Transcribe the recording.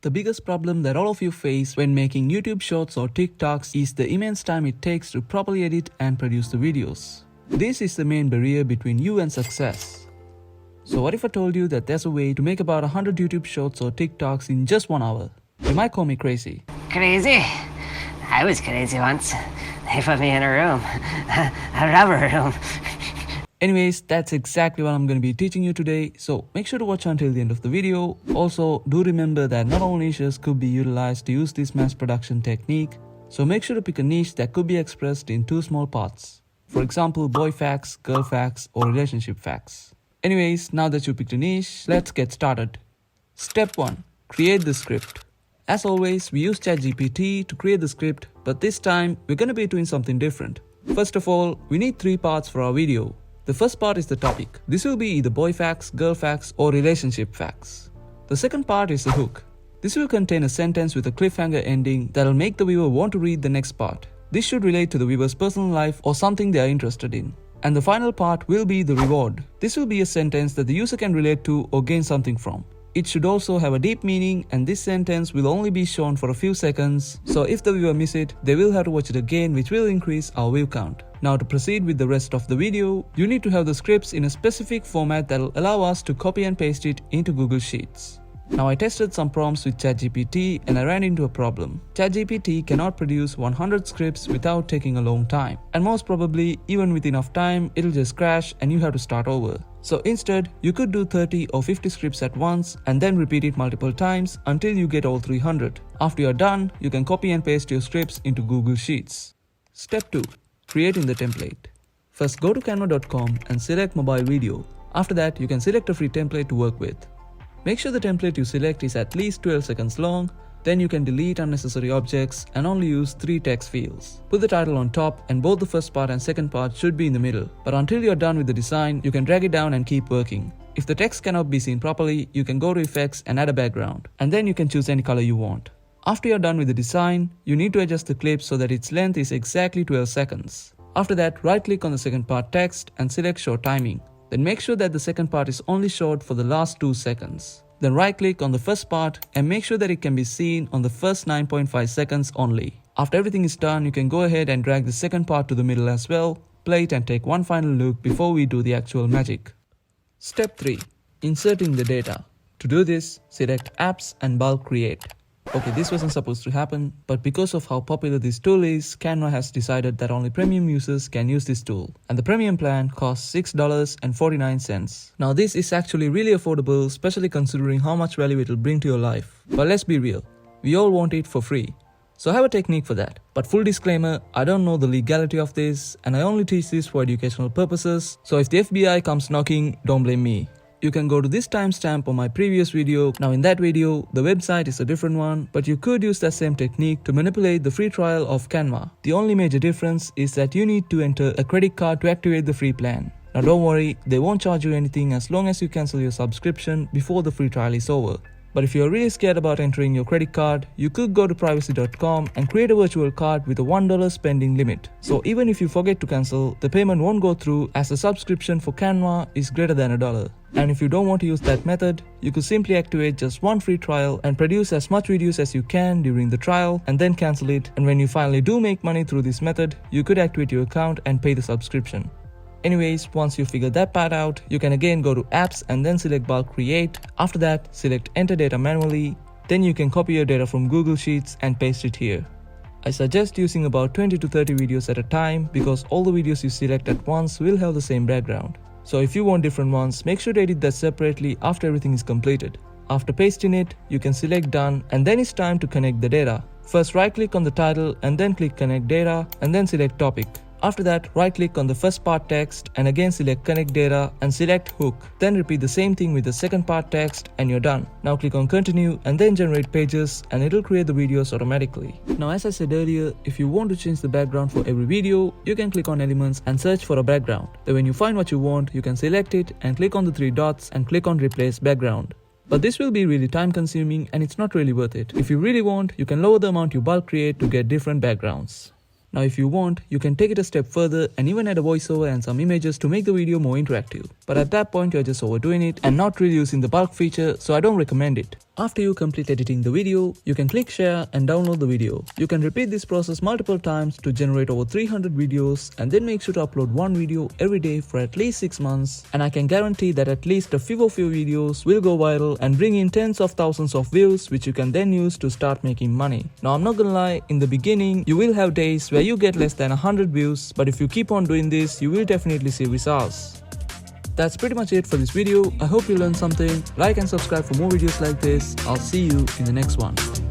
the biggest problem that all of you face when making YouTube shorts or TikToks is the immense time it takes to properly edit and produce the videos. This is the main barrier between you and success. So what if I told you that there's a way to make about 100 YouTube shorts or TikToks in just 1 hour? You might call me crazy. Crazy? I was crazy once. They put me in a room. A rubber room. Anyways, that's exactly what I'm going to be teaching you today, so make sure to watch until the end of the video. Also, do remember that not all niches could be utilized to use this mass production technique, so make sure to pick a niche that could be expressed in 2 small parts. For example, boy facts, girl facts, or relationship facts. Anyways, now that you picked a niche, let's get started. Step 1. Create the script. As always, we use ChatGPT to create the script, but this time we're going to be doing something different. First of all, we need 3 parts for our video. The first part is the topic. This will be either boy facts, girl facts, or relationship facts. The second part is the hook. This will contain a sentence with a cliffhanger ending that will make the viewer want to read the next part. This should relate to the viewer's personal life or something they are interested in. And the final part will be the reward. This will be a sentence that the user can relate to or gain something from. It should also have a deep meaning, and this sentence will only be shown for a few seconds, so if the viewer miss it, they will have to watch it again, which will increase our view count. Now to proceed with the rest of the video, you need to have the scripts in a specific format that will allow us to copy and paste it into Google Sheets. Now I tested some prompts with ChatGPT and I ran into a problem. ChatGPT cannot produce 100 scripts without taking a long time, and most probably even with enough time it'll just crash and you have to start over. So instead, you could do 30 or 50 scripts at once and then repeat it multiple times until you get all 300. After you're done, you can copy and paste your scripts into Google Sheets. Step 2. Creating the template. First go to canva.com and select mobile video. After that, you can select a free template to work with. Make sure the template you select is at least 12 seconds long, then you can delete unnecessary objects and only use 3 text fields. Put the title on top and both the first part and second part should be in the middle. But until you're done with the design, you can drag it down and keep working. If the text cannot be seen properly, you can go to effects and add a background. And then you can choose any color you want. After you're done with the design, you need to adjust the clip so that its length is exactly 12 seconds. After that, right click on the second part text and select show timing. Then make sure that the second part is only showed for the last 2 seconds. Then right click on the first part and make sure that it can be seen on the first 9.5 seconds only. After everything is done, you can go ahead and drag the second part to the middle as well, play it and take one final look before we do the actual magic. Step 3. Inserting the data. To do this, select Apps and bulk create. Okay, this wasn't supposed to happen, but because of how popular this tool is, Canva has decided that only premium users can use this tool. And the premium plan costs $6.49. Now this is actually really affordable, especially considering how much value it will bring to your life. But let's be real, we all want it for free. So I have a technique for that. But full disclaimer, I don't know the legality of this, and I only teach this for educational purposes. So if the FBI comes knocking, don't blame me. You can go to this timestamp on my previous video. Now in that video, the website is a different one, but you could use that same technique to manipulate the free trial of Canva. The only major difference is that you need to enter a credit card to activate the free plan. Now don't worry, they won't charge you anything as long as you cancel your subscription before the free trial is over. But if you're really scared about entering your credit card, you could go to privacy.com and create a virtual card with a $1 spending limit. So even if you forget to cancel, the payment won't go through as the subscription for Canva is greater than $1. And if you don't want to use that method, you could simply activate just one free trial and produce as much videos as you can during the trial and then cancel it. And when you finally do make money through this method, you could activate your account and pay the subscription. Anyways, once you figure that part out, you can again go to apps and then select bulk create. After that, select enter data manually. Then you can copy your data from Google Sheets and paste it here. I suggest using about 20 to 30 videos at a time because all the videos you select at once will have the same background. So if you want different ones, make sure to edit that separately after everything is completed. After pasting it, you can select done and then it's time to connect the data. First right click on the title and then click connect data and then select topic. After that, right click on the first part text and again select connect data and select hook. Then repeat the same thing with the second part text and you're done. Now click on continue and then generate pages and it'll create the videos automatically. Now as I said earlier, if you want to change the background for every video, you can click on elements and search for a background. Then when you find what you want, you can select it and click on the 3 dots and click on replace background. But this will be really time consuming and it's not really worth it. If you really want, you can lower the amount you bulk create to get different backgrounds. Now if you want, you can take it a step further and even add a voiceover and some images to make the video more interactive. But at that point you're just overdoing it and not really using the bulk feature, so I don't recommend it. After you complete editing the video, you can click share and download the video. You can repeat this process multiple times to generate over 300 videos and then make sure to upload one video every day for at least 6 months, and I can guarantee that at least a few of your videos will go viral and bring in tens of thousands of views, which you can then use to start making money. Now I'm not gonna lie, in the beginning you will have days where you get less than 100 views, but if you keep on doing this, you will definitely see results. That's pretty much it for this video. I hope you learned something. Like and subscribe for more videos like this. I'll see you in the next one.